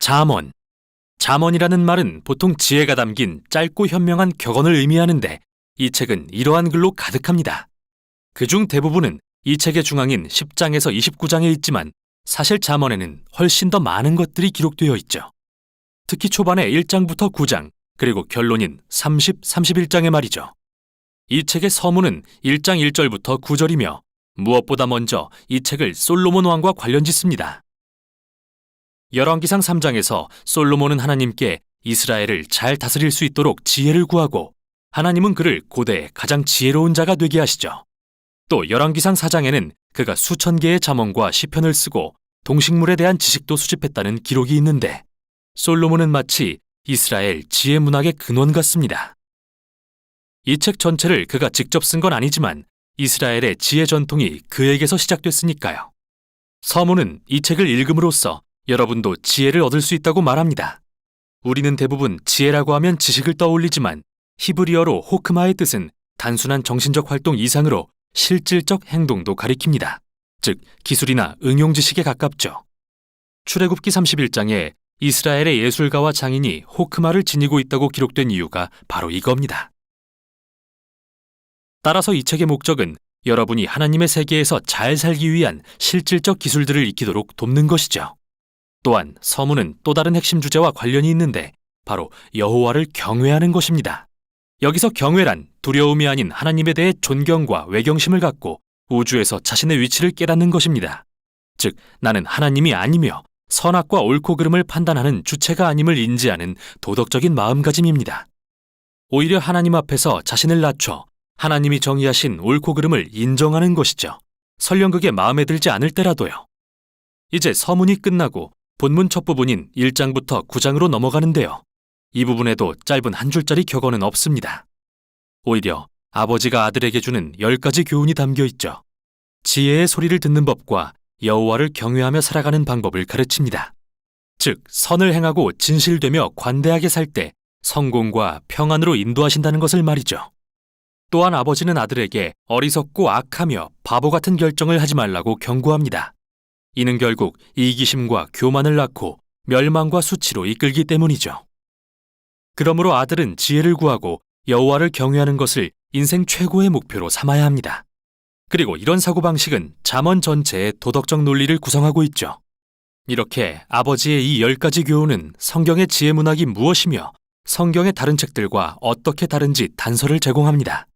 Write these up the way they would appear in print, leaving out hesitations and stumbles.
잠언. 잠언이라는 말은 보통 지혜가 담긴 짧고 현명한 격언을 의미하는데 이 책은 이러한 글로 가득합니다. 그중 대부분은 이 책의 중앙인 10장에서 29장에 있지만 사실 잠언에는 훨씬 더 많은 것들이 기록되어 있죠. 특히 초반에 1장부터 9장, 그리고 결론인 30, 31장의 말이죠. 이 책의 서문은 1장 1절부터 9절이며 무엇보다 먼저 이 책을 솔로몬 왕과 관련짓습니다. 열왕기상 3장에서 솔로몬은 하나님께 이스라엘을 잘 다스릴 수 있도록 지혜를 구하고 하나님은 그를 고대의 가장 지혜로운 자가 되게 하시죠. 또 열왕기상 4장에는 그가 수천 개의 잠언과 시편을 쓰고 동식물에 대한 지식도 수집했다는 기록이 있는데 솔로몬은 마치 이스라엘 지혜 문학의 근원 같습니다. 이 책 전체를 그가 직접 쓴 건 아니지만 이스라엘의 지혜 전통이 그에게서 시작됐으니까요. 서문은 이 책을 읽음으로써 여러분도 지혜를 얻을 수 있다고 말합니다. 우리는 대부분 지혜라고 하면 지식을 떠올리지만 히브리어로 호크마의 뜻은 단순한 정신적 활동 이상으로 실질적 행동도 가리킵니다. 즉, 기술이나 응용 지식에 가깝죠. 출애굽기 31장에 이스라엘의 예술가와 장인이 호크마를 지니고 있다고 기록된 이유가 바로 이겁니다. 따라서 이 책의 목적은 여러분이 하나님의 세계에서 잘 살기 위한 실질적 기술들을 익히도록 돕는 것이죠. 또한 서문은 또 다른 핵심 주제와 관련이 있는데 바로 여호와를 경외하는 것입니다. 여기서 경외란 두려움이 아닌 하나님에 대해 존경과 외경심을 갖고 우주에서 자신의 위치를 깨닫는 것입니다. 즉, 나는 하나님이 아니며 선악과 옳고 그름을 판단하는 주체가 아님을 인지하는 도덕적인 마음가짐입니다. 오히려 하나님 앞에서 자신을 낮춰 하나님이 정의하신 옳고 그름을 인정하는 것이죠. 설령 그게 마음에 들지 않을 때라도요. 이제 서문이 끝나고 본문 첫 부분인 1장부터 9장으로 넘어가는데요. 이 부분에도 짧은 한 줄짜리 격언은 없습니다. 오히려 아버지가 아들에게 주는 10가지 교훈이 담겨 있죠. 지혜의 소리를 듣는 법과 여호와를 경외하며 살아가는 방법을 가르칩니다. 즉, 선을 행하고 진실되며 관대하게 살 때 성공과 평안으로 인도하신다는 것을 말이죠. 또한 아버지는 아들에게 어리석고 악하며 바보 같은 결정을 하지 말라고 경고합니다. 이는 결국 이기심과 교만을 낳고 멸망과 수치로 이끌기 때문이죠. 그러므로 아들은 지혜를 구하고 여호와를 경외하는 것을 인생 최고의 목표로 삼아야 합니다. 그리고 이런 사고방식은 잠언 전체의 도덕적 논리를 구성하고 있죠. 이렇게 아버지의 이 10가지 교훈은 성경의 지혜 문학이 무엇이며 성경의 다른 책들과 어떻게 다른지 단서를 제공합니다.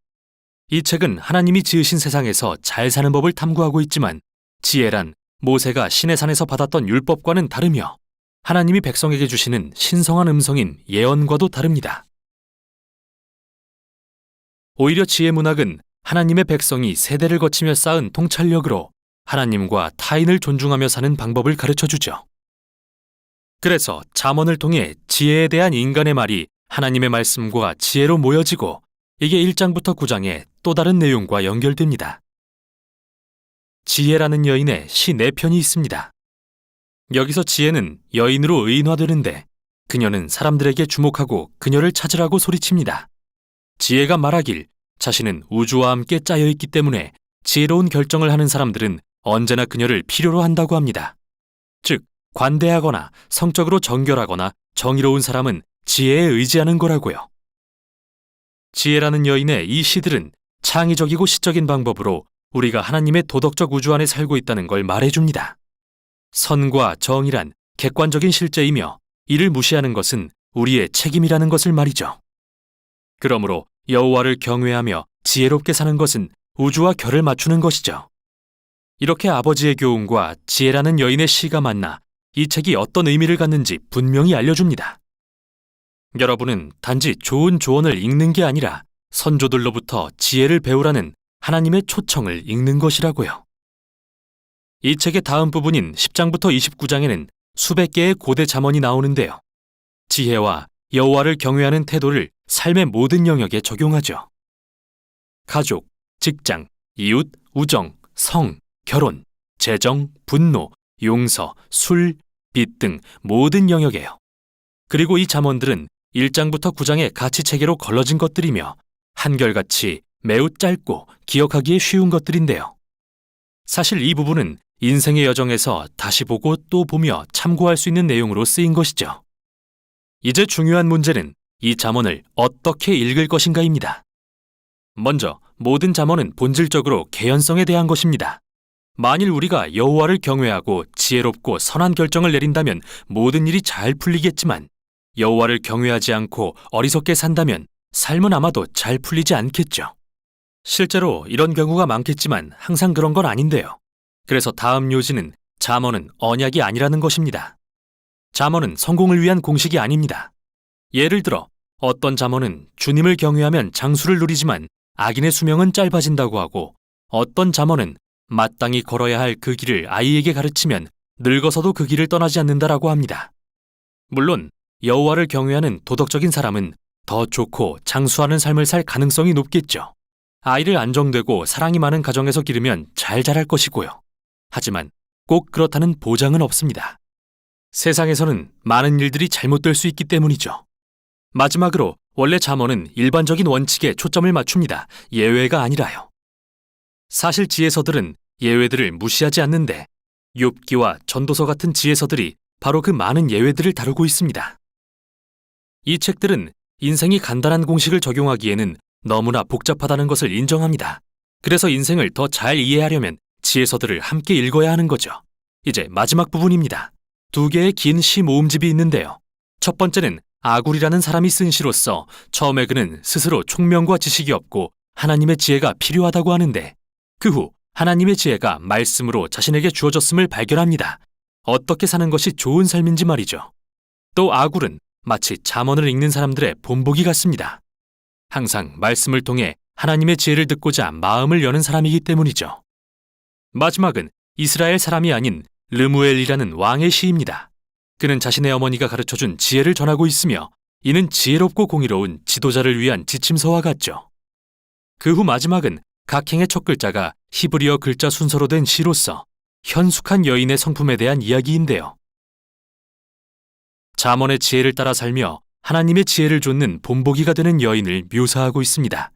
이 책은 하나님이 지으신 세상에서 잘 사는 법을 탐구하고 있지만 지혜란 모세가 시내 산에서 받았던 율법과는 다르며 하나님이 백성에게 주시는 신성한 음성인 예언과도 다릅니다. 오히려 지혜 문학은 하나님의 백성이 세대를 거치며 쌓은 통찰력으로 하나님과 타인을 존중하며 사는 방법을 가르쳐주죠. 그래서 잠언을 통해 지혜에 대한 인간의 말이 하나님의 말씀과 지혜로 모여지고 이게 1장부터 9장의 또 다른 내용과 연결됩니다. 지혜라는 여인의 시 4편이 있습니다. 여기서 지혜는 여인으로 의인화되는데 그녀는 사람들에게 주목하고 그녀를 찾으라고 소리칩니다. 지혜가 말하길 자신은 우주와 함께 짜여 있기 때문에 지혜로운 결정을 하는 사람들은 언제나 그녀를 필요로 한다고 합니다. 즉, 관대하거나 성적으로 정결하거나 정의로운 사람은 지혜에 의지하는 거라고요. 지혜라는 여인의 이 시들은 창의적이고 시적인 방법으로 우리가 하나님의 도덕적 우주 안에 살고 있다는 걸 말해줍니다. 선과 정의란 객관적인 실제이며 이를 무시하는 것은 우리의 책임이라는 것을 말이죠. 그러므로 여호와를 경외하며 지혜롭게 사는 것은 우주와 결을 맞추는 것이죠. 이렇게 아버지의 교훈과 지혜라는 여인의 시가 만나 이 책이 어떤 의미를 갖는지 분명히 알려줍니다. 여러분은 단지 좋은 조언을 읽는 게 아니라 선조들로부터 지혜를 배우라는 하나님의 초청을 읽는 것이라고요. 이 책의 다음 부분인 10장부터 29장에는 수백 개의 고대 잠언이 나오는데요. 지혜와 여호와를 경외하는 태도를 삶의 모든 영역에 적용하죠. 가족, 직장, 이웃, 우정, 성, 결혼, 재정, 분노, 용서, 술, 빚 등 모든 영역에요. 그리고 이 잠언들은 1장부터 9장의 가치체계로 걸러진 것들이며 한결같이 매우 짧고 기억하기에 쉬운 것들인데요. 사실 이 부분은 인생의 여정에서 다시 보고 또 보며 참고할 수 있는 내용으로 쓰인 것이죠. 이제 중요한 문제는 이 잠언을 어떻게 읽을 것인가입니다. 먼저 모든 잠언은 본질적으로 개연성에 대한 것입니다. 만일 우리가 여호와를 경외하고 지혜롭고 선한 결정을 내린다면 모든 일이 잘 풀리겠지만 여호와를 경외하지 않고 어리석게 산다면 삶은 아마도 잘 풀리지 않겠죠. 실제로 이런 경우가 많겠지만 항상 그런 건 아닌데요. 그래서 다음 요지는 잠언은 언약이 아니라는 것입니다. 잠언은 성공을 위한 공식이 아닙니다. 예를 들어 어떤 잠언은 주님을 경외하면 장수를 누리지만 악인의 수명은 짧아진다고 하고, 어떤 잠언은 마땅히 걸어야 할 그 길을 아이에게 가르치면 늙어서도 그 길을 떠나지 않는다라고 합니다. 물론 여호와를 경외하는 도덕적인 사람은 더 좋고 장수하는 삶을 살 가능성이 높겠죠. 아이를 안정되고 사랑이 많은 가정에서 기르면 잘 자랄 것이고요. 하지만 꼭 그렇다는 보장은 없습니다. 세상에서는 많은 일들이 잘못될 수 있기 때문이죠. 마지막으로 원래 잠언은 일반적인 원칙에 초점을 맞춥니다. 예외가 아니라요. 사실 지혜서들은 예외들을 무시하지 않는데 욥기와 전도서 같은 지혜서들이 바로 그 많은 예외들을 다루고 있습니다. 이 책들은 인생이 간단한 공식을 적용하기에는 너무나 복잡하다는 것을 인정합니다. 그래서 인생을 더 잘 이해하려면 지혜서들을 함께 읽어야 하는 거죠. 이제 마지막 부분입니다. 2개의 긴 시 모음집이 있는데요. 첫 번째는 아굴이라는 사람이 쓴 시로서 처음에 그는 스스로 총명과 지식이 없고 하나님의 지혜가 필요하다고 하는데 그 후 하나님의 지혜가 말씀으로 자신에게 주어졌음을 발견합니다. 어떻게 사는 것이 좋은 삶인지 말이죠. 또 아굴은 마치 잠언을 읽는 사람들의 본보기 같습니다. 항상 말씀을 통해 하나님의 지혜를 듣고자 마음을 여는 사람이기 때문이죠. 마지막은 이스라엘 사람이 아닌 르무엘이라는 왕의 시입니다. 그는 자신의 어머니가 가르쳐준 지혜를 전하고 있으며 이는 지혜롭고 공의로운 지도자를 위한 지침서와 같죠. 그 후 마지막은 각 행의 첫 글자가 히브리어 글자 순서로 된 시로서 현숙한 여인의 성품에 대한 이야기인데요. 잠언의 지혜를 따라 살며 하나님의 지혜를 좇는 본보기가 되는 여인을 묘사하고 있습니다.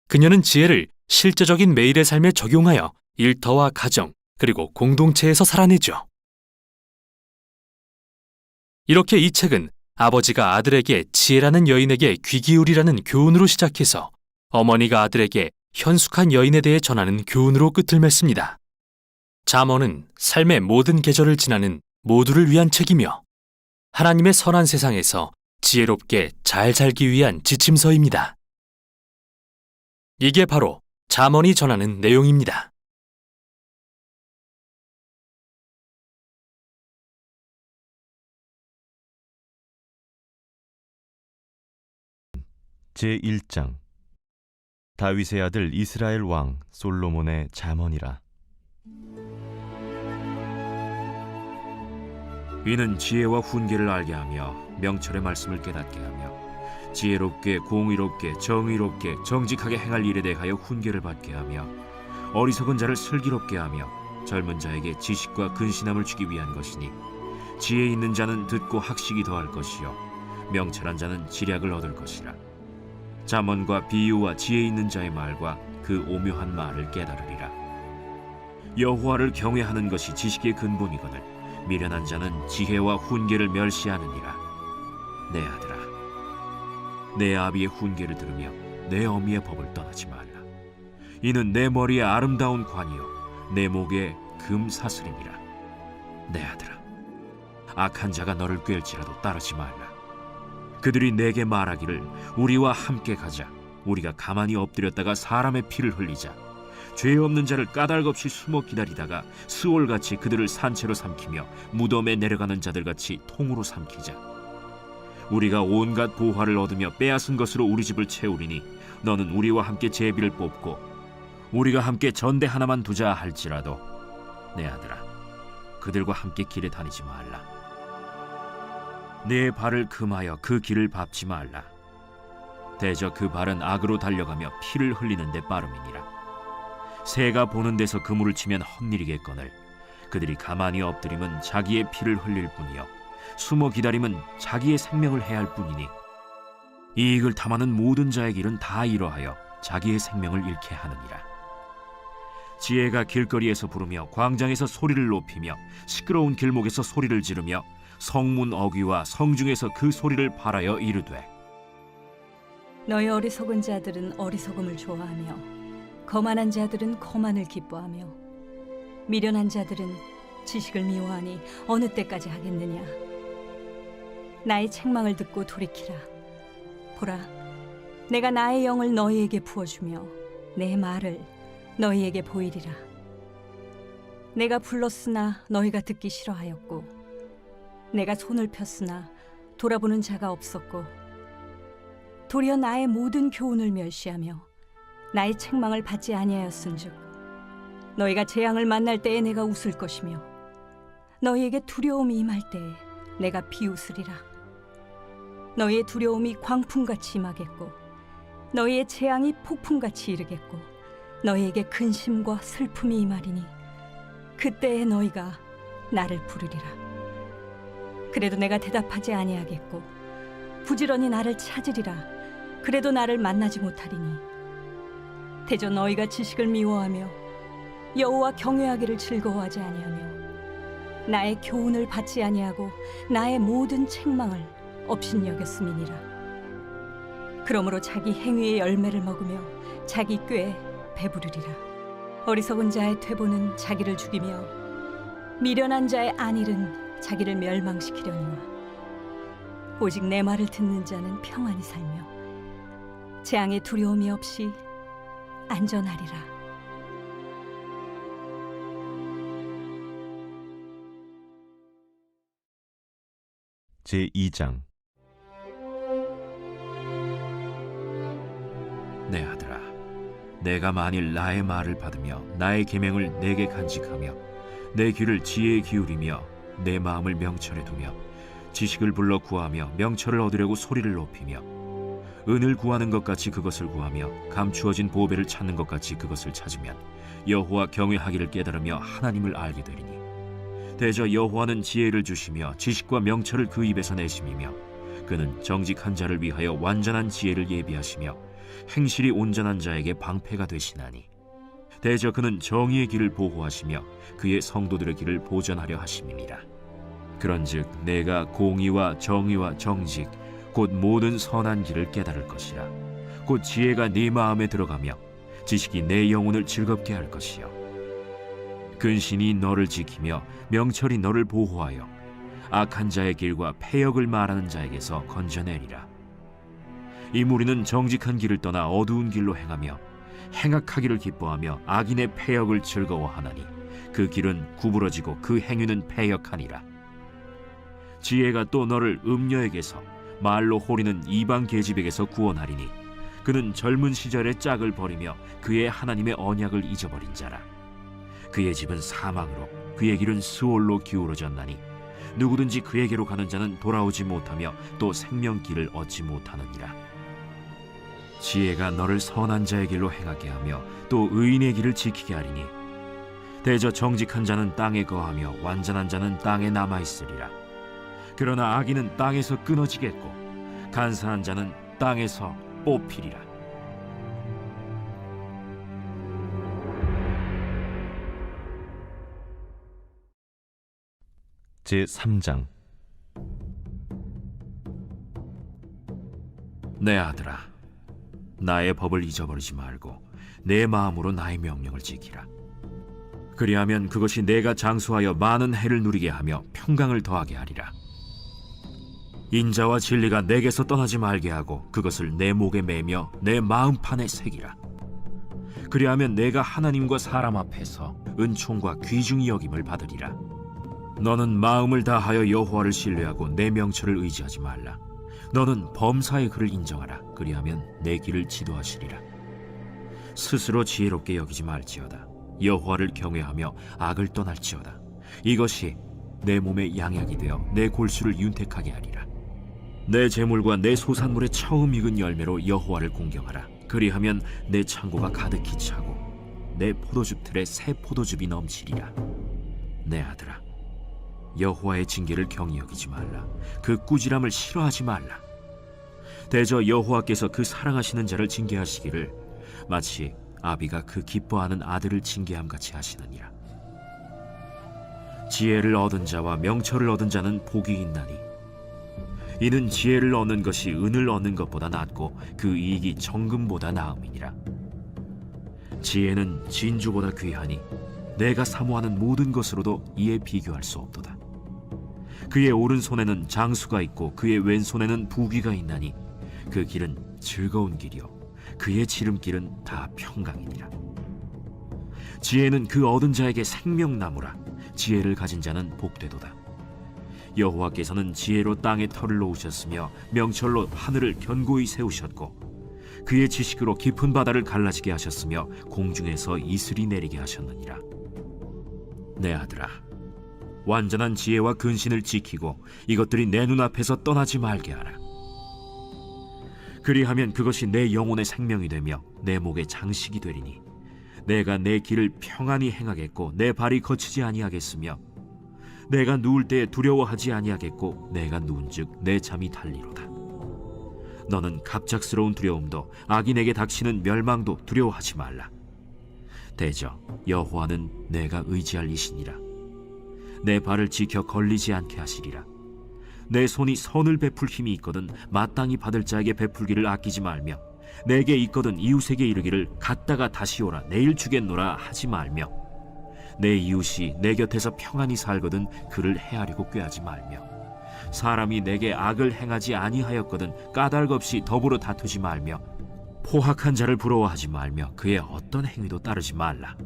그녀는 지혜를 실제적인 매일의 삶에 적용하여 일터와 가정 그리고 공동체에서 살아내죠. 이렇게 이 책은 아버지가 아들에게 지혜라는 여인에게 귀 기울이라는 교훈으로 시작해서 어머니가 아들에게 현숙한 여인에 대해 전하는 교훈으로 끝을 맺습니다. 잠언은 삶의 모든 계절을 지나는 모두를 위한 책이며 하나님의 선한 세상에서 지혜롭게 잘 살기 위한 지침서입니다. 이게 바로 잠언이 전하는 내용입니다. 제1장 다윗의 아들 이스라엘 왕 솔로몬의 잠언이라. 이는 지혜와 훈계를 알게 하며 명철의 말씀을 깨닫게 하며 지혜롭게 공의롭게 정의롭게 정직하게 행할 일에 대하여 훈계를 받게 하며 어리석은 자를 슬기롭게 하며 젊은 자에게 지식과 근신함을 주기 위한 것이니 지혜 있는 자는 듣고 학식이 더할 것이요 명철한 자는 지략을 얻을 것이라. 잠언과 비유와 지혜 있는 자의 말과 그 오묘한 말을 깨달으리라. 여호와를 경외하는 것이 지식의 근본이거늘 미련한 자는 지혜와 훈계를 멸시하느니라. 내 아들아, 내 아비의 훈계를 들으며 내 어미의 법을 떠나지 말라. 이는 내 머리에 아름다운 관이요 내 목에 금 사슬이니라. 내 아들아, 악한 자가 너를 꾀일지라도 따르지 말라. 그들이 내게 말하기를 우리와 함께 가자. 우리가 가만히 엎드렸다가 사람의 피를 흘리자. 죄 없는 자를 까닭없이 숨어 기다리다가 스올같이 그들을 산채로 삼키며 무덤에 내려가는 자들같이 통으로 삼키자. 우리가 온갖 보화를 얻으며 빼앗은 것으로 우리 집을 채우리니 너는 우리와 함께 제비를 뽑고 우리가 함께 전대 하나만 두자 할지라도 내 아들아, 그들과 함께 길에 다니지 말라. 내 발을 금하여 그 길을 밟지 말라. 대저 그 발은 악으로 달려가며 피를 흘리는 데 빠름이니라. 새가 보는 데서 그물을 치면 헛일이겠거늘 그들이 가만히 엎드리면 자기의 피를 흘릴 뿐이요 숨어 기다림은 자기의 생명을 해할 뿐이니 이익을 탐하는 모든 자의 길은 다 이러하여 자기의 생명을 잃게 하느니라. 지혜가 길거리에서 부르며 광장에서 소리를 높이며 시끄러운 길목에서 소리를 지르며 성문 어귀와 성중에서 그 소리를 발하여 이르되 너희 어리석은 자들은 어리석음을 좋아하며 거만한 자들은 거만을 기뻐하며 미련한 자들은 지식을 미워하니 어느 때까지 하겠느냐. 나의 책망을 듣고 돌이키라. 보라, 내가 나의 영을 너희에게 부어주며 내 말을 너희에게 보이리라. 내가 불렀으나 너희가 듣기 싫어하였고 내가 손을 폈으나 돌아보는 자가 없었고 도리어 나의 모든 교훈을 멸시하며 나의 책망을 받지 아니하였은즉 너희가 재앙을 만날 때에 내가 웃을 것이며 너희에게 두려움이 임할 때에 내가 비웃으리라. 너희의 두려움이 광풍같이 임하겠고 너희의 재앙이 폭풍같이 이르겠고 너희에게 근심과 슬픔이 임하리니 그때에 너희가 나를 부르리라. 그래도 내가 대답하지 아니하겠고 부지런히 나를 찾으리라. 그래도 나를 만나지 못하리니 대저 너희가 지식을 미워하며 여호와 경외하기를 즐거워하지 아니하며 나의 교훈을 받지 아니하고 나의 모든 책망을 업신여겼음이니라. 그러므로 자기 행위의 열매를 먹으며 자기 꾀에 배부르리라. 어리석은 자의 퇴보는 자기를 죽이며 미련한 자의 안일은 자기를 멸망시키려니와 오직 내 말을 듣는 자는 평안히 살며 재앙의 두려움이 없이 안전하리라. 제2장. 내 아들아, 내가 만일 나의 말을 받으며 나의 계명을 내게 간직하며 내 귀를 지혜에 기울이며 내 마음을 명철에 두며 지식을 불러 구하며 명철을 얻으려고 소리를 높이며 은을 구하는 것 같이 그것을 구하며 감추어진 보배를 찾는 것 같이 그것을 찾으면 여호와 경외하기를 깨달으며 하나님을 알게 되리니 대저 여호와는 지혜를 주시며 지식과 명철을 그 입에서 내심이며 그는 정직한 자를 위하여 완전한 지혜를 예비하시며 행실이 온전한 자에게 방패가 되시나니 대저 그는 정의의 길을 보호하시며 그의 성도들의 길을 보전하려 하심이니라. 그런즉 내가 공의와 정의와 정직 곧 모든 선한 길을 깨달을 것이라. 곧 지혜가 네 마음에 들어가며 지식이 내 영혼을 즐겁게 할 것이요 근신이 너를 지키며 명철이 너를 보호하여 악한 자의 길과 패역을 말하는 자에게서 건져내리라. 이 무리는 정직한 길을 떠나 어두운 길로 행하며 행악하기를 기뻐하며 악인의 패역을 즐거워하나니 그 길은 구부러지고 그 행위는 패역하니라. 지혜가 또 너를 음녀에게서 말로 호리는 이방 계집에게서 구원하리니 그는 젊은 시절의 짝을 버리며 그의 하나님의 언약을 잊어버린 자라. 그의 집은 사망으로 그의 길은 스올로 기울어졌나니 누구든지 그에게로 가는 자는 돌아오지 못하며 또 생명길을 얻지 못하느니라. 지혜가 너를 선한 자의 길로 행하게 하며 또 의인의 길을 지키게 하리니 대저 정직한 자는 땅에 거하며 완전한 자는 땅에 남아있으리라. 그러나 악인은 땅에서 끊어지겠고 간사한 자는 땅에서 뽑히리라. 제3장. 내 아들아, 나의 법을 잊어버리지 말고 내 마음으로 나의 명령을 지키라. 그리하면 그것이 내가 장수하여 많은 해를 누리게 하며 평강을 더하게 하리라. 인자와 진리가 내게서 떠나지 말게 하고 그것을 내 목에 매며 내 마음판에 새기라. 그리하면 내가 하나님과 사람 앞에서 은총과 귀중히 여김을 받으리라. 너는 마음을 다하여 여호와를 신뢰하고 내 명철을 의지하지 말라. 너는 범사의 그를 인정하라. 그리하면 내 길을 지도하시리라. 스스로 지혜롭게 여기지 말지어다. 여호와를 경외하며 악을 떠날지어다. 이것이 내 몸의 양약이 되어 내 골수를 윤택하게 하리라. 내 재물과 내 소산물의 처음 익은 열매로 여호와를 공경하라. 그리하면 내 창고가 가득히 차고 내 포도즙 틀에 새 포도즙이 넘치리라. 내 아들아, 여호와의 징계를 경히 여기지 말라. 그 꾸지람을 싫어하지 말라. 대저 여호와께서 그 사랑하시는 자를 징계하시기를 마치 아비가 그 기뻐하는 아들을 징계함 같이 하시느니라. 지혜를 얻은 자와 명철을 얻은 자는 복이 있나니 이는 지혜를 얻는 것이 은을 얻는 것보다 낫고 그 이익이 정금보다 나음이니라. 지혜는 진주보다 귀하니 내가 사모하는 모든 것으로도 이에 비교할 수 없도다. 그의 오른손에는 장수가 있고 그의 왼손에는 부귀가 있나니 그 길은 즐거운 길이요 그의 지름길은 다 평강이니라. 지혜는 그 얻은 자에게 생명나무라. 지혜를 가진 자는 복되도다. 여호와께서는 지혜로 땅에 털을 놓으셨으며 명철로 하늘을 견고히 세우셨고 그의 지식으로 깊은 바다를 갈라지게 하셨으며 공중에서 이슬이 내리게 하셨느니라. 내 아들아, 완전한 지혜와 근신을 지키고 이것들이 내 눈앞에서 떠나지 말게 하라. 그리하면 그것이 내 영혼의 생명이 되며 내 목의 장식이 되리니 내가 내 길을 평안히 행하겠고 내 발이 거치지 아니하겠으며 내가 누울 때에 두려워하지 아니하겠고 내가 누운즉 내 잠이 달리로다. 너는 갑작스러운 두려움도 악인에게 닥치는 멸망도 두려워하지 말라. 대저 여호와는 내가 의지할 이시니라. 내 발을 지켜 걸리지 않게 하시리라. 내 손이 선을 베풀 힘이 있거든 마땅히 받을 자에게 베풀기를 아끼지 말며 내게 있거든 이웃에게 이르기를 갔다가 다시 오라 내일 주겠노라 하지 말며 내 이웃이 내 곁에서 평안히 살거든 그를 해하려고 꾀하지 말며 사람이 내게 악을 행하지 아니하였거든 까닭 없이 더불어 다투지 말며 포학한 자를 부러워하지 말며 그의 어떤 행위도 따르지 말라.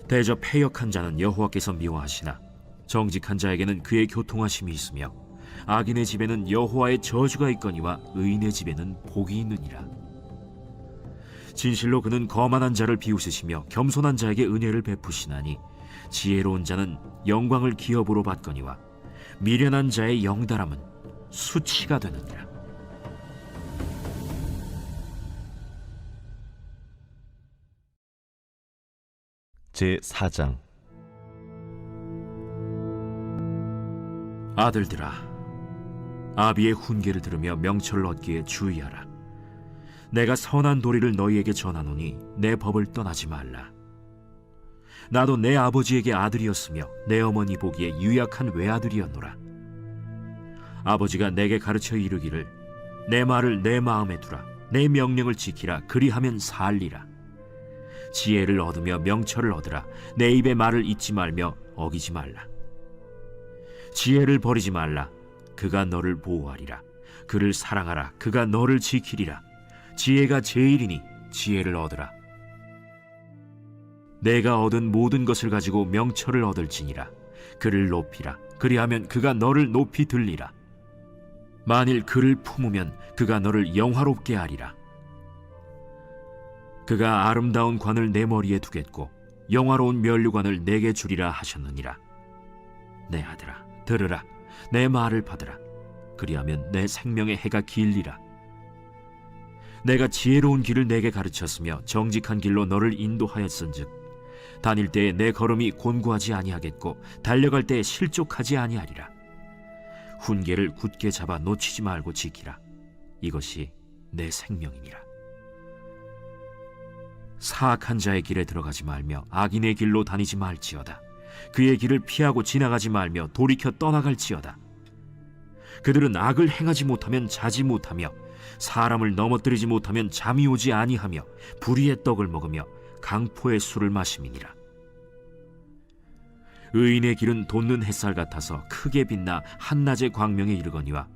대저 패역한 자는 여호와께서 미워하시나 정직한 자에게는 그의 교통하심이 있으며 악인의 집에는 여호와의 저주가 있거니와 의인의 집에는 복이 있느니라. 진실로 그는 거만한 자를 비웃으시며 겸손한 자에게 은혜를 베푸시나니 지혜로운 자는 영광을 기업으로 받거니와 미련한 자의 영달함은 수치가 되느니라. 제4장. 아들들아, 아비의 훈계를 들으며 명철을 얻기에 주의하라. 내가 선한 도리를 너희에게 전하노니 내 법을 떠나지 말라. 나도 내 아버지에게 아들이었으며 내 어머니 보기에 유약한 외아들이었노라. 아버지가 내게 가르쳐 이르기를 내 말을 내 마음에 두라. 내 명령을 지키라. 그리하면 살리라. 지혜를 얻으며 명철을 얻으라. 내 입의 말을 잊지 말며 어기지 말라. 지혜를 버리지 말라. 그가 너를 보호하리라. 그를 사랑하라. 그가 너를 지키리라. 지혜가 제일이니 지혜를 얻으라. 내가 얻은 모든 것을 가지고 명철을 얻을지니라. 그를 높이라. 그리하면 그가 너를 높이 들리라. 만일 그를 품으면 그가 너를 영화롭게 하리라. 그가 아름다운 관을 내 머리에 두겠고 영화로운 면류관을 내게 주리라 하셨느니라. 내 아들아, 들으라. 내 말을 받으라. 그리하면 내 생명의 해가 길리라. 내가 지혜로운 길을 내게 가르쳤으며 정직한 길로 너를 인도하였은즉 다닐 때에 내 걸음이 곤고하지 아니하겠고 달려갈 때에 실족하지 아니하리라. 훈계를 굳게 잡아 놓치지 말고 지키라. 이것이 내 생명이니라. 사악한 자의 길에 들어가지 말며 악인의 길로 다니지 말지어다. 그의 길을 피하고 지나가지 말며 돌이켜 떠나갈지어다. 그들은 악을 행하지 못하면 자지 못하며 사람을 넘어뜨리지 못하면 잠이 오지 아니하며 불의의 떡을 먹으며 강포의 술을 마심이니라. 의인의 길은 돋는 햇살 같아서 크게 빛나 한낮의 광명에 이르거니와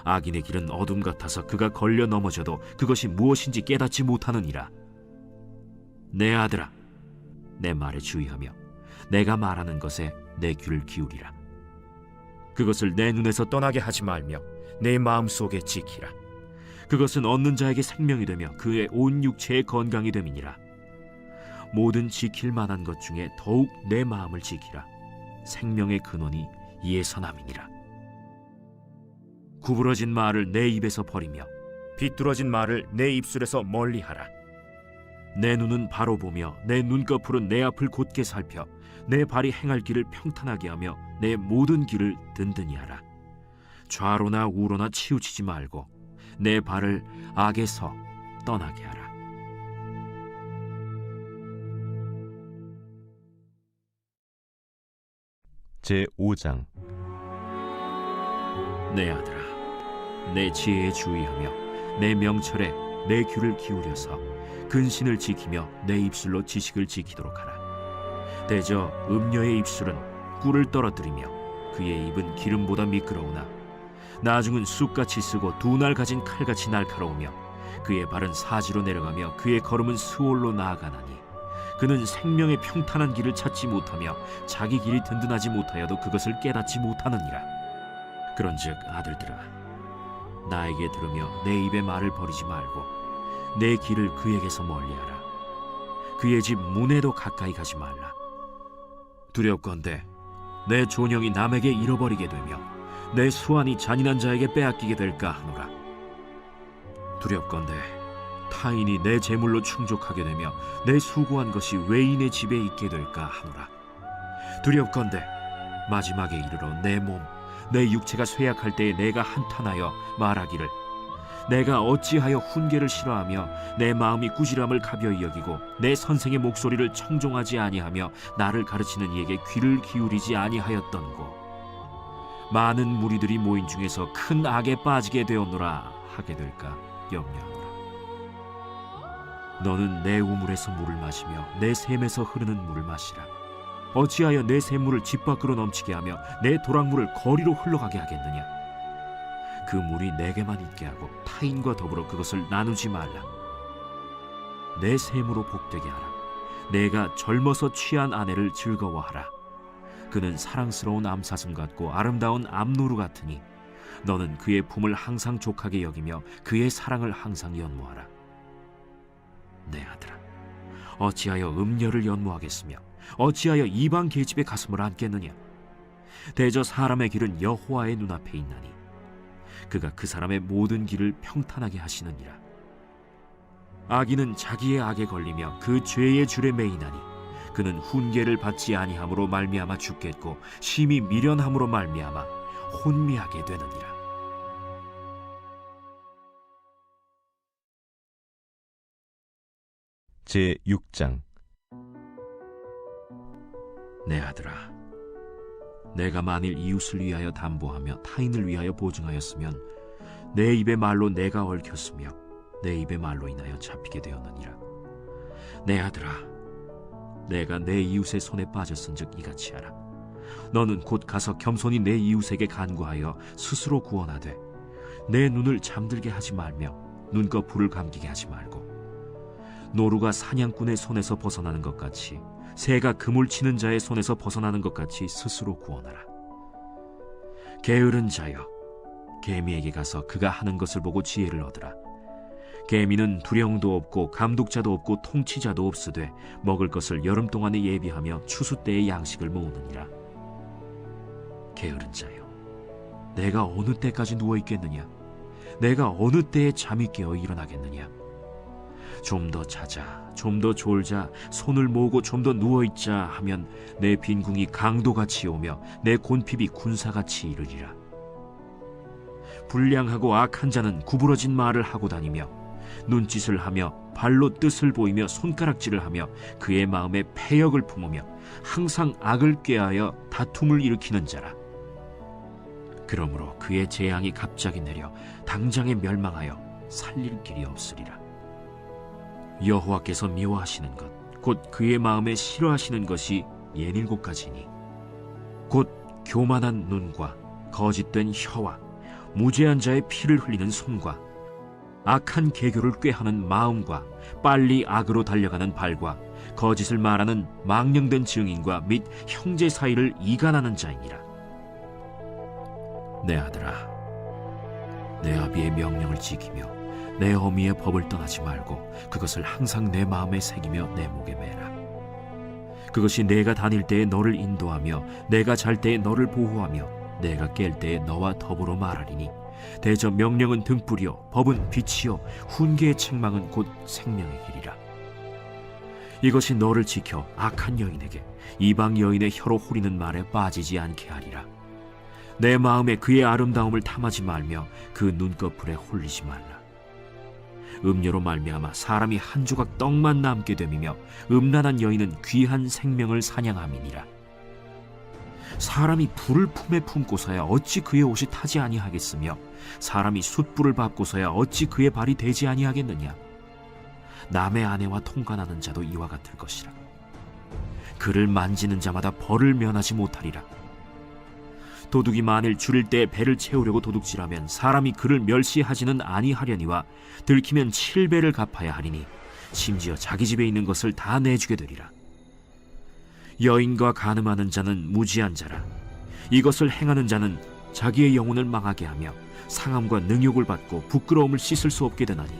악인의 길은 어둠 같아서 그가 걸려 넘어져도 그것이 무엇인지 깨닫지 못하느니라. 내 아들아, 내 말에 주의하며 내가 말하는 것에 내 귀를 기울이라. 그것을 내 눈에서 떠나게 하지 말며 내 마음속에 지키라. 그것은 얻는 자에게 생명이 되며 그의 온 육체의 건강이 됨이니라. 모든 지킬 만한 것 중에 더욱 내 마음을 지키라. 생명의 근원이 이에서 남이니라. 구부러진 말을 내 입에서 버리며 비뚤어진 말을 내 입술에서 멀리하라. 내 눈은 바로 보며 내 눈꺼풀은 내 앞을 곧게 살펴 내 발이 행할 길을 평탄하게 하며 내 모든 길을 든든히 하라. 좌로나 우로나 치우치지 말고 내 발을 악에서 떠나게 하라. 제5장. 내 아들아, 내 지혜에 주의하며 내 명철에 내 귀를 기울여서 근신을 지키며 내 입술로 지식을 지키도록 하라. 대저 음녀의 입술은 꿀을 떨어뜨리며 그의 입은 기름보다 미끄러우나 나중은 쑥같이 쓰고 두 날 가진 칼같이 날카로우며 그의 발은 사지로 내려가며 그의 걸음은 스올로 나아가나니 그는 생명의 평탄한 길을 찾지 못하며 자기 길이 든든하지 못하여도 그것을 깨닫지 못하느니라. 그런즉 아들들아, 나에게 들으며 내 입의 말을 버리지 말고 내 길을 그에게서 멀리하라. 그의 집 문에도 가까이 가지 말라. 두렵건대 내 존영이 남에게 잃어버리게 되며 내 수완이 잔인한 자에게 빼앗기게 될까 하노라. 두렵건대 타인이 내 재물로 충족하게 되며 내 수고한 것이 외인의 집에 있게 될까 하노라. 두렵건대 마지막에 이르러 내 몸, 내 육체가 쇠약할 때에 내가 한탄하여 말하기를 내가 어찌하여 훈계를 싫어하며 내 마음이 꾸지람을 가벼이 여기고 내 선생의 목소리를 청종하지 아니하며 나를 가르치는 이에게 귀를 기울이지 아니하였던고. 많은 무리들이 모인 중에서 큰 악에 빠지게 되었노라 하게 될까 염려하노라. 너는 내 우물에서 물을 마시며 내 샘에서 흐르는 물을 마시라. 어찌하여 내 샘물을 집 밖으로 넘치게 하며 내 도랑물을 거리로 흘러가게 하겠느냐. 그 물이 내게만 있게 하고 타인과 더불어 그것을 나누지 말라. 내 샘으로 복되게 하라. 내가 젊어서 취한 아내를 즐거워하라. 그는 사랑스러운 암사슴 같고 아름다운 암노루 같으니 너는 그의 품을 항상 족하게 여기며 그의 사랑을 항상 연모하라. 내 아들아, 어찌하여 음녀를 연모하겠으며 어찌하여 이방 계집의 가슴을 안겠느냐. 대저 사람의 길은 여호와의 눈앞에 있나니 그가 그 사람의 모든 길을 평탄하게 하시느니라. 악인은 자기의 악에 걸리며 그 죄의 줄에 매이나니 그는 훈계를 받지 아니함으로 말미암아 죽겠고 심히 미련함으로 말미암아 혼미하게 되느니라. 제6장. 내 아들아, 내가 만일 이웃을 위하여 담보하며 타인을 위하여 보증하였으면 내 입의 말로 내가 얽혔으며 내 입의 말로 인하여 잡히게 되었느니라. 내 아들아, 내가 내 이웃의 손에 빠졌은즉 이같이 하라. 너는 곧 가서 겸손히 내 이웃에게 간구하여 스스로 구원하되 내 눈을 잠들게 하지 말며 눈꺼풀을 감기게 하지 말고 노루가 사냥꾼의 손에서 벗어나는 것 같이 새가 그물 치는 자의 손에서 벗어나는 것 같이 스스로 구원하라. 게으른 자여, 개미에게 가서 그가 하는 것을 보고 지혜를 얻으라. 개미는 두령도 없고 감독자도 없고 통치자도 없으되 먹을 것을 여름 동안에 예비하며 추수 때에 양식을 모으느니라. 게으른 자여, 내가 어느 때까지 누워 있겠느냐? 내가 어느 때에 잠이 깨어 일어나겠느냐? 좀 더 자자, 좀 더 졸자, 손을 모으고 좀 더 누워있자 하면 내 빈궁이 강도같이 오며 내 곤핍이 군사같이 이르리라. 불량하고 악한 자는 구부러진 말을 하고 다니며 눈짓을 하며 발로 뜻을 보이며 손가락질을 하며 그의 마음에 패역을 품으며 항상 악을 꾀하여 다툼을 일으키는 자라. 그러므로 그의 재앙이 갑자기 내려 당장에 멸망하여 살릴 길이 없으리라. 여호와께서 미워하시는 것, 곧 그의 마음에 싫어하시는 것이 7가지니 곧 교만한 눈과 거짓된 혀와 무죄한 자의 피를 흘리는 손과 악한 계교를 꾀하는 마음과 빨리 악으로 달려가는 발과 거짓을 말하는 망령된 증인과 및 형제 사이를 이간하는 자이니라. 내 아들아, 내 아비의 명령을 지키며 내 어미의 법을 떠나지 말고 그것을 항상 내 마음에 새기며 내 목에 매라. 그것이 내가 다닐 때에 너를 인도하며 내가 잘 때에 너를 보호하며 내가 깰 때에 너와 더불어 말하리니 대저 명령은 등불이요 법은 빛이요 훈계의 책망은 곧 생명의 길이라. 이것이 너를 지켜 악한 여인에게 이방 여인의 혀로 후리는 말에 빠지지 않게 하리라. 내 마음에 그의 아름다움을 탐하지 말며 그 눈꺼풀에 홀리지 말라. 음료로 말미암아 사람이 한 조각 떡만 남게 됨이며 음란한 여인은 귀한 생명을 사냥함이니라. 사람이 불을 품에 품고서야 어찌 그의 옷이 타지 아니하겠으며 사람이 숯불을 밟고서야 어찌 그의 발이 되지 아니하겠느냐. 남의 아내와 통관하는 자도 이와 같을 것이라. 그를 만지는 자마다 벌을 면하지 못하리라. 도둑이 만일 줄일 때 배를 채우려고 도둑질하면 사람이 그를 멸시하지는 아니하려니와 들키면 7배를 갚아야 하리니 심지어 자기 집에 있는 것을 다 내주게 되리라. 여인과 간음하는 자는 무지한 자라. 이것을 행하는 자는 자기의 영혼을 망하게 하며 상함과 능욕을 받고 부끄러움을 씻을 수 없게 되나니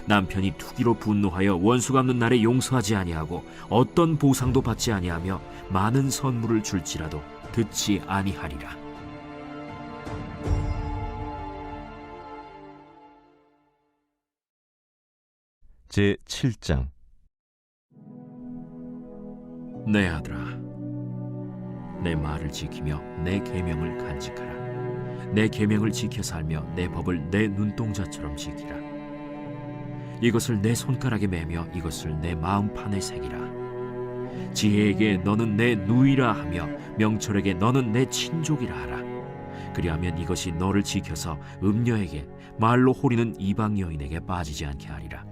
남편이 투기로 분노하여 원수 갚는 날에 용서하지 아니하고 어떤 보상도 받지 아니하며 많은 선물을 줄지라도 듣지 아니하리라. 제 7장. 내 아들아, 내 말을 지키며 내 계명을 간직하라. 내 계명을 지켜 살며 내 법을 내 눈동자처럼 지키라. 이것을 내 손가락에 매며 이것을 내 마음판에 새기라. 지혜에게 너는 내 누이라 하며 명철에게 너는 내 친족이라 하라. 그리하면 이것이 너를 지켜서 음녀에게 말로 호리는 이방 여인에게 빠지지 않게 하리라.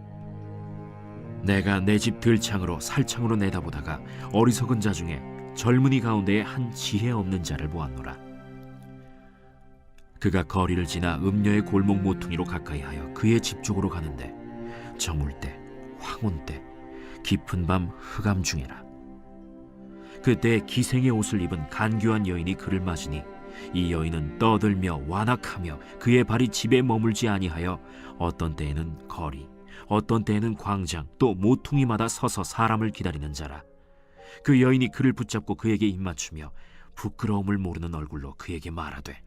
내가 내 집 들창으로 살창으로 내다보다가 어리석은 자 중에 젊은이 가운데에 한 지혜 없는 자를 보았노라. 그가 거리를 지나 음녀의 골목 모퉁이로 가까이하여 그의 집 쪽으로 가는데 저물 때, 황혼 때, 깊은 밤 흑암 중에라. 그때 기생의 옷을 입은 간교한 여인이 그를 맞으니 이 여인은 떠들며 완악하며 그의 발이 집에 머물지 아니하여 어떤 때에는 거리, 어떤 때에는 광장, 또 모퉁이마다 서서 사람을 기다리는 자라. 그 여인이 그를 붙잡고 그에게 입맞추며 부끄러움을 모르는 얼굴로 그에게 말하되,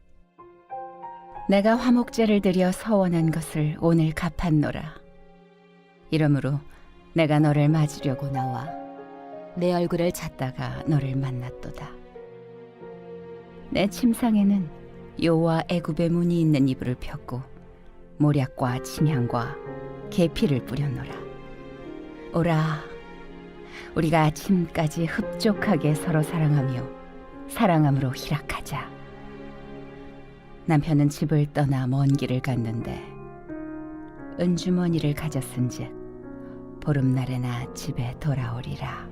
내가 화목제를 드려 서원한 것을 오늘 갚았노라. 이러므로 내가 너를 맞으려고 나와 내 얼굴을 찾다가 너를 만났도다. 내 침상에는 요와 애굽의 문이 있는 이불을 폈고 모략과 침향과 계피를 뿌렸노라. 오라, 우리가 아침까지 흡족하게 서로 사랑하며 사랑함으로 희락하자. 남편은 집을 떠나 먼 길을 갔는데 은주머니를 가졌은즉 보름날에나 집에 돌아오리라.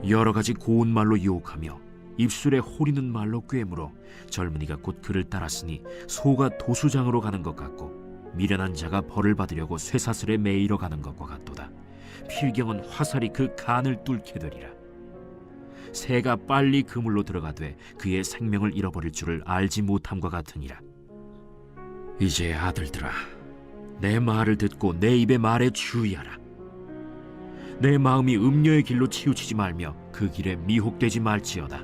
여러 가지 고운 말로 유혹하며 입술에 호리는 말로 꿰물어 젊은이가 곧 그를 따랐으니 소가 도수장으로 가는 것 같고 미련한 자가 벌을 받으려고 쇠사슬에 매이러 가는 것과 같도다. 필경은 화살이 그 간을 뚫게 되리라. 새가 빨리 그물로 들어가되 그의 생명을 잃어버릴 줄을 알지 못함과 같으니라. 이제 아들들아, 내 말을 듣고 내 입의 말에 주의하라. 내 마음이 음녀의 길로 치우치지 말며 그 길에 미혹되지 말지어다.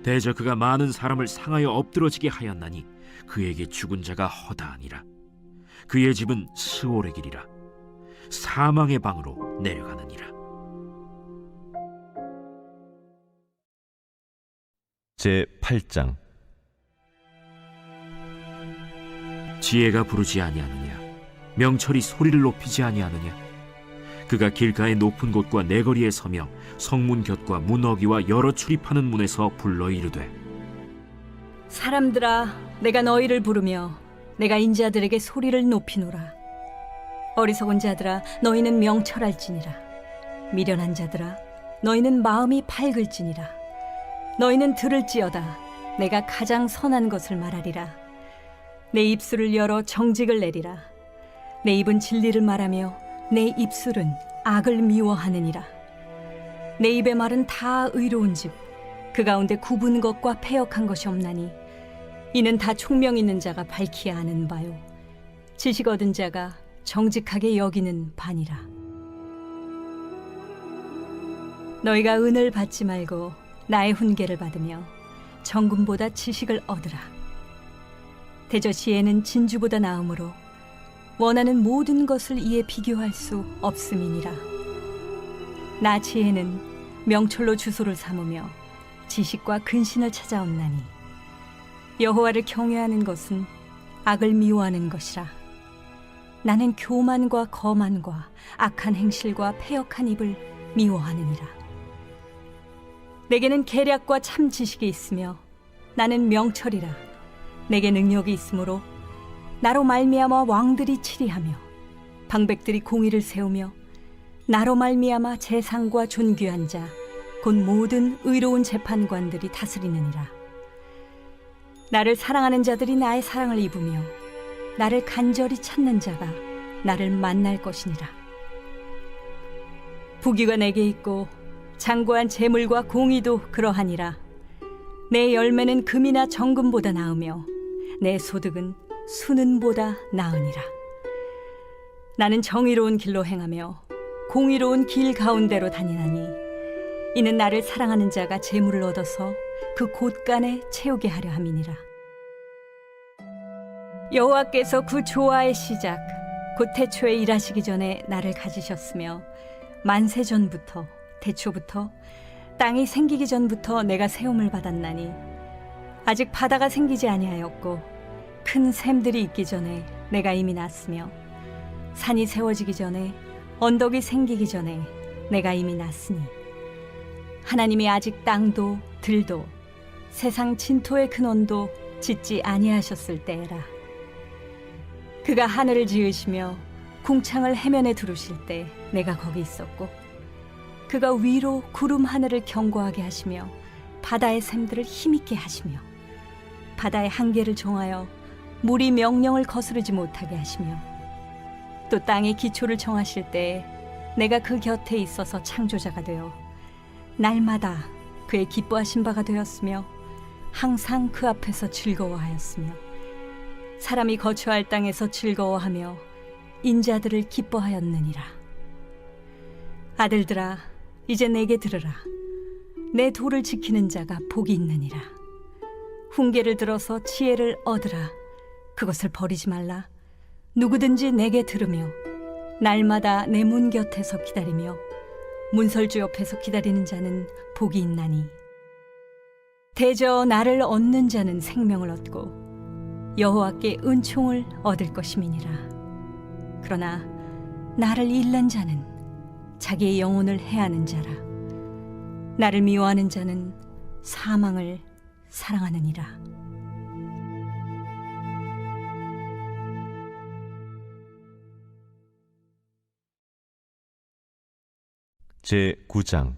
대저 그가 많은 사람을 상하여 엎드러지게 하였나니 그에게 죽은 자가 허다하니라. 그의 집은 스올의 길이라. 사망의 방으로 내려가느니라. 제 8장. 지혜가 부르지 아니하느냐? 명철이 소리를 높이지 아니하느냐? 그가 길가의 높은 곳과 내거리에 서며 성문 곁과 문어기와 여러 출입하는 문에서 불러 이르되, 사람들아, 내가 너희를 부르며 내가 인자들에게 소리를 높이노라. 어리석은 자들아, 너희는 명철할지니라. 미련한 자들아, 너희는 마음이 밝을지니라. 너희는 들을지어다. 내가 가장 선한 것을 말하리라. 내 입술을 열어 정직을 내리라. 내 입은 진리를 말하며 내 입술은 악을 미워하느니라. 내 입의 말은 다 의로운즉 그 가운데 굽은 것과 패역한 것이 없나니 이는 다 총명 있는 자가 밝히 아는 바요 지식 얻은 자가 정직하게 여기는 바니라. 너희가 은을 받지 말고 나의 훈계를 받으며 정금보다 지식을 얻으라. 대저 지혜는 진주보다 나음으로 원하는 모든 것을 이에 비교할 수 없음이니라. 나 지혜는 명철로 주소를 삼으며 지식과 근신을 찾아온나니 여호와를 경외하는 것은 악을 미워하는 것이라. 나는 교만과 거만과 악한 행실과 패역한 입을 미워하느니라. 내게는 계략과 참 지식이 있으며 나는 명철이라. 내게 능력이 있으므로 나로 말미암아 왕들이 치리하며 방백들이 공의를 세우며 나로 말미암아 재상과 존귀한 자 곧 모든 의로운 재판관들이 다스리느니라. 나를 사랑하는 자들이 나의 사랑을 입으며 나를 간절히 찾는 자가 나를 만날 것이니라. 부귀가 내게 있고 장구한 재물과 공의도 그러하니라. 내 열매는 금이나 정금보다 나으며 내 소득은 수는보다 나으니라. 나는 정의로운 길로 행하며 공의로운 길 가운데로 다니나니 이는 나를 사랑하는 자가 재물을 얻어서 그 곳간에 채우게 하려 함이니라. 여호와께서 그 조화의 시작 곧 태초에 일하시기 전에 나를 가지셨으며 만세 전부터 태초부터 땅이 생기기 전부터 내가 세움을 받았나니 아직 바다가 생기지 아니하였고 큰 샘들이 있기 전에 내가 이미 났으며 산이 세워지기 전에 언덕이 생기기 전에 내가 이미 났으니 하나님이 아직 땅도 들도 세상 진토의 근원도 짓지 아니하셨을 때라. 그가 하늘을 지으시며 궁창을 해면에 두르실 때 내가 거기 있었고 그가 위로 구름 하늘을 견고하게 하시며 바다의 샘들을 힘있게 하시며 바다의 한계를 정하여 물이 명령을 거스르지 못하게 하시며 또 땅의 기초를 정하실 때에 내가 그 곁에 있어서 창조자가 되어 날마다 그의 기뻐하신 바가 되었으며 항상 그 앞에서 즐거워하였으며 사람이 거처할 땅에서 즐거워하며 인자들을 기뻐하였느니라. 아들들아, 이제 내게 들으라. 내 도를 지키는 자가 복이 있느니라. 훈계를 들어서 지혜를 얻으라. 그것을 버리지 말라. 누구든지 내게 들으며 날마다 내 문 곁에서 기다리며 문설주 옆에서 기다리는 자는 복이 있나니 대저 나를 얻는 자는 생명을 얻고 여호와께 은총을 얻을 것임이니라. 그러나 나를 잃는 자는 자기의 영혼을 해하는 자라. 나를 미워하는 자는 사망을 사랑하느니라. 제9장.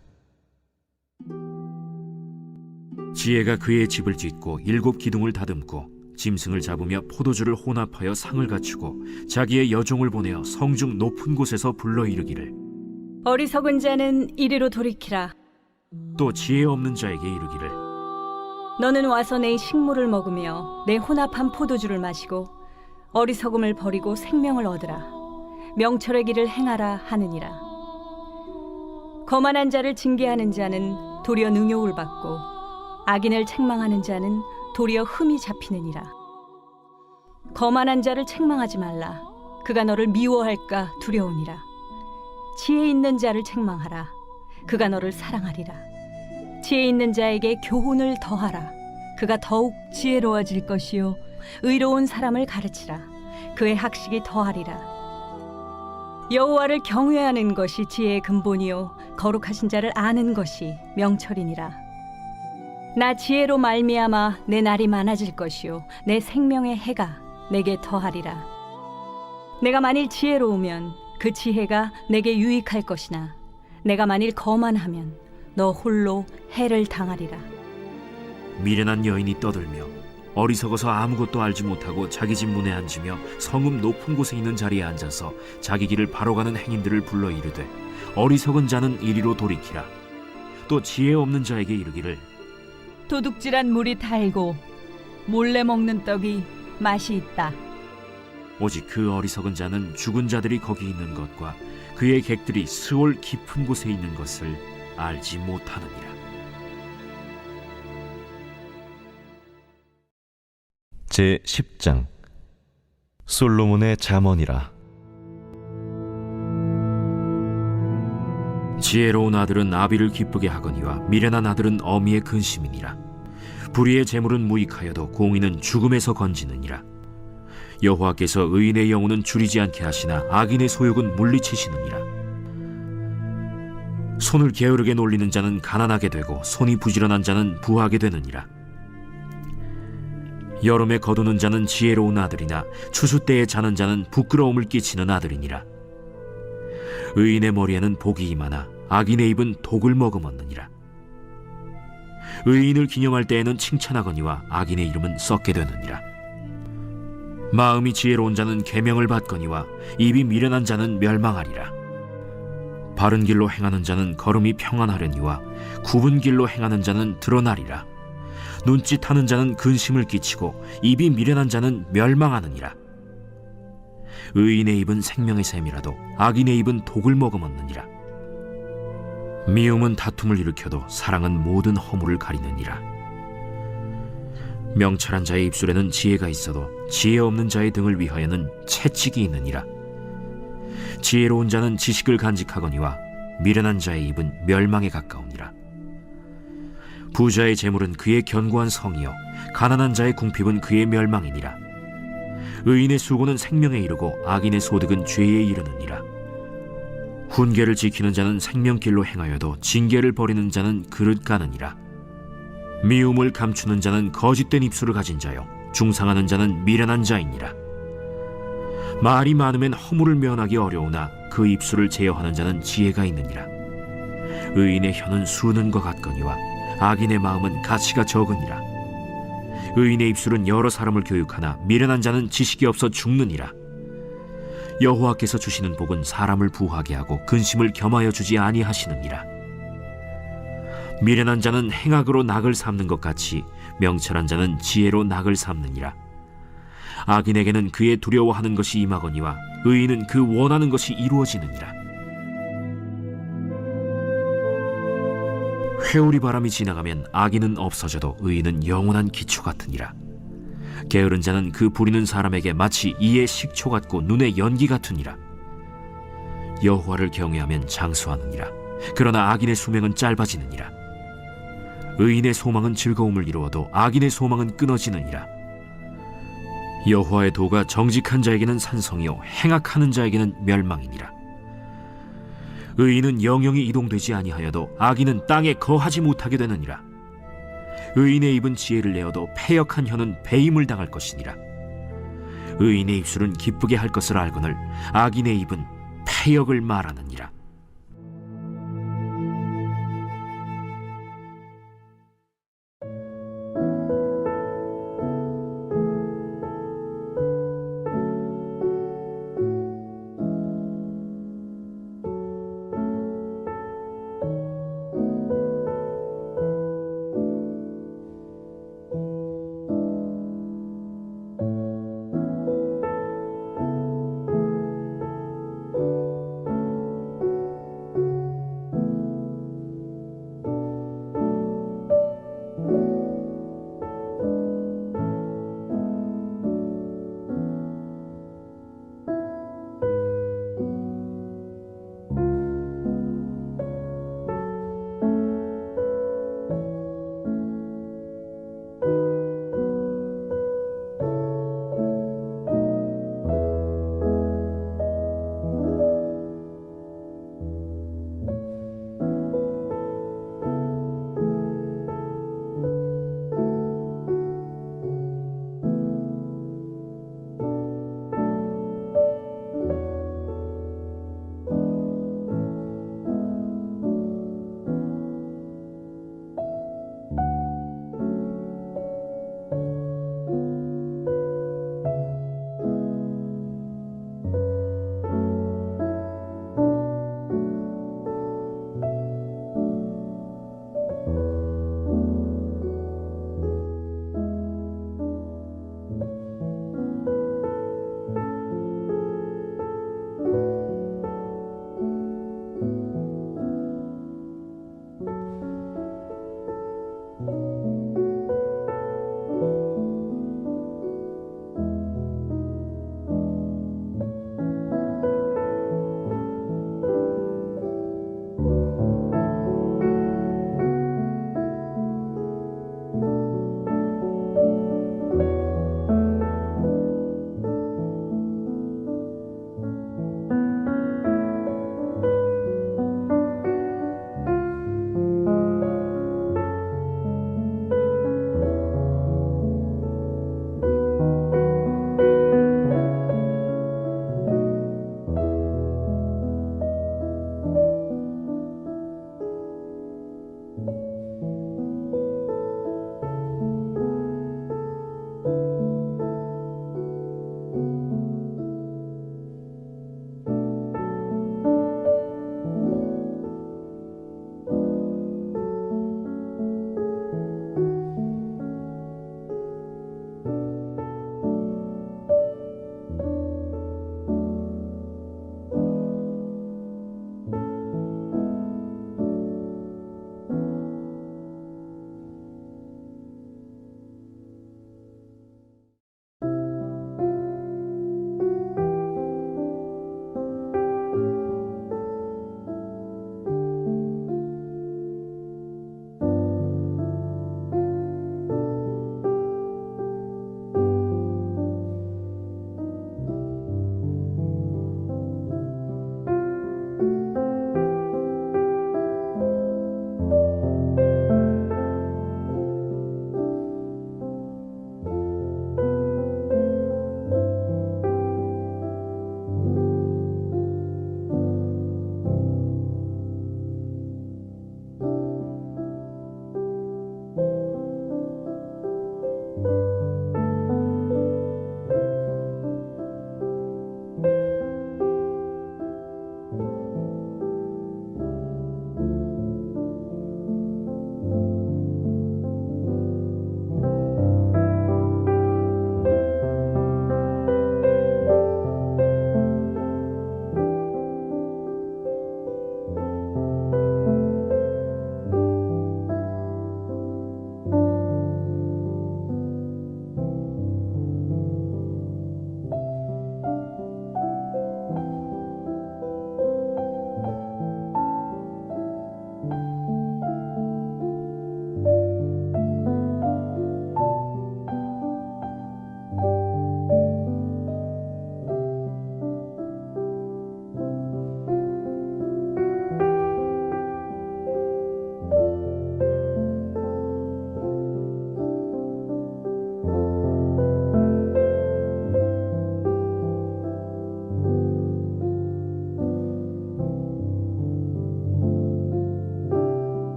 지혜가 그의 집을 짓고 7 기둥을 다듬고 짐승을 잡으며 포도주를 혼합하여 상을 갖추고 자기의 여종을 보내어 성중 높은 곳에서 불러 이르기를 어리석은 자는 이리로 돌이키라. 또 지혜 없는 자에게 이르기를 너는 와서 내 식물을 먹으며 내 혼합한 포도주를 마시고 어리석음을 버리고 생명을 얻으라. 명철의 길을 행하라 하느니라. 거만한 자를 징계하는 자는 도리어 능욕을 받고 악인을 책망하는 자는 도리어 흠이 잡히느니라. 거만한 자를 책망하지 말라. 그가 너를 미워할까 두려우니라. 지혜 있는 자를 책망하라. 그가 너를 사랑하리라. 지혜 있는 자에게 교훈을 더하라. 그가 더욱 지혜로워질 것이요 의로운 사람을 가르치라. 그의 학식이 더하리라. 여호와를 경외하는 것이 지혜의 근본이요 거룩하신 자를 아는 것이 명철이니라. 나 지혜로 말미암아 내 날이 많아질 것이요 내 생명의 해가 내게 더하리라. 내가 만일 지혜로우면 그 지혜가 내게 유익할 것이나 내가 만일 거만하면 너 홀로 해를 당하리라. 미련한 여인이 떠들며 어리석어서 아무것도 알지 못하고 자기 집 문에 앉으며 성읍 높은 곳에 있는 자리에 앉아서 자기 길을 바로 가는 행인들을 불러 이르되 어리석은 자는 이리로 돌이키라. 또 지혜 없는 자에게 이르기를 도둑질한 물이 달고 몰래 먹는 떡이 맛이 있다. 오직 그 어리석은 자는 죽은 자들이 거기 있는 것과 그의 객들이 스올 깊은 곳에 있는 것을 알지 못하느니라. 제10장. 솔로몬의 잠언이라. 지혜로운 아들은 아비를 기쁘게 하거니와 미련한 아들은 어미의 근심이니라. 불의의 재물은 무익하여도 공의는 죽음에서 건지느니라. 여호와께서 의인의 영혼은 줄이지 않게 하시나 악인의 소욕은 물리치시느니라. 손을 게으르게 놀리는 자는 가난하게 되고 손이 부지런한 자는 부하게 되느니라. 여름에 거두는 자는 지혜로운 아들이나 추수 때에 자는 자는 부끄러움을 끼치는 아들이니라. 의인의 머리에는 복이 임하나 악인의 입은 독을 머금었느니라. 의인을 기념할 때에는 칭찬하거니와 악인의 이름은 썩게 되느니라. 마음이 지혜로운 자는 계명을 받거니와 입이 미련한 자는 멸망하리라. 바른 길로 행하는 자는 걸음이 평안하려니와 굽은 길로 행하는 자는 드러나리라. 눈짓하는 자는 근심을 끼치고 입이 미련한 자는 멸망하느니라. 의인의 입은 생명의 샘이라도 악인의 입은 독을 머금었느니라. 미움은 다툼을 일으켜도 사랑은 모든 허물을 가리느니라. 명철한 자의 입술에는 지혜가 있어도 지혜 없는 자의 등을 위하여는 채찍이 있느니라. 지혜로운 자는 지식을 간직하거니와 미련한 자의 입은 멸망에 가까우니라. 부자의 재물은 그의 견고한 성이요 가난한 자의 궁핍은 그의 멸망이니라. 의인의 수고는 생명에 이르고 악인의 소득은 죄에 이르느니라. 훈계를 지키는 자는 생명길로 행하여도 징계를 버리는 자는 그릇 가느니라. 미움을 감추는 자는 거짓된 입술을 가진 자요 중상하는 자는 미련한 자이니라. 말이 많으면 허물을 면하기 어려우나 그 입술을 제어하는 자는 지혜가 있느니라. 의인의 혀는 수는 것 같거니와 악인의 마음은 가치가 적으니라. 의인의 입술은 여러 사람을 교육하나 미련한 자는 지식이 없어 죽느니라. 여호와께서 주시는 복은 사람을 부하게 하고 근심을 겸하여 주지 아니하시느니라. 미련한 자는 행악으로 낙을 삼는 것 같이 명철한 자는 지혜로 낙을 삼느니라. 악인에게는 그의 두려워하는 것이 임하거니와 의인은 그 원하는 것이 이루어지느니라. 회오리 바람이 지나가면 악인은 없어져도 의인은 영원한 기초 같으니라. 게으른 자는 그 부리는 사람에게 마치 이의 식초 같고 눈의 연기 같으니라. 여호와를 경외하면 장수하느니라. 그러나 악인의 수명은 짧아지느니라. 의인의 소망은 즐거움을 이루어도 악인의 소망은 끊어지느니라. 여호와의 도가 정직한 자에게는 산성이요 행악하는 자에게는 멸망이니라. 의인은 영영이 이동되지 아니하여도 악인은 땅에 거하지 못하게 되느니라. 의인의 입은 지혜를 내어도 패역한 혀는 배임을 당할 것이니라. 의인의 입술은 기쁘게 할 것을 알거늘 악인의 입은 패역을 말하느니라.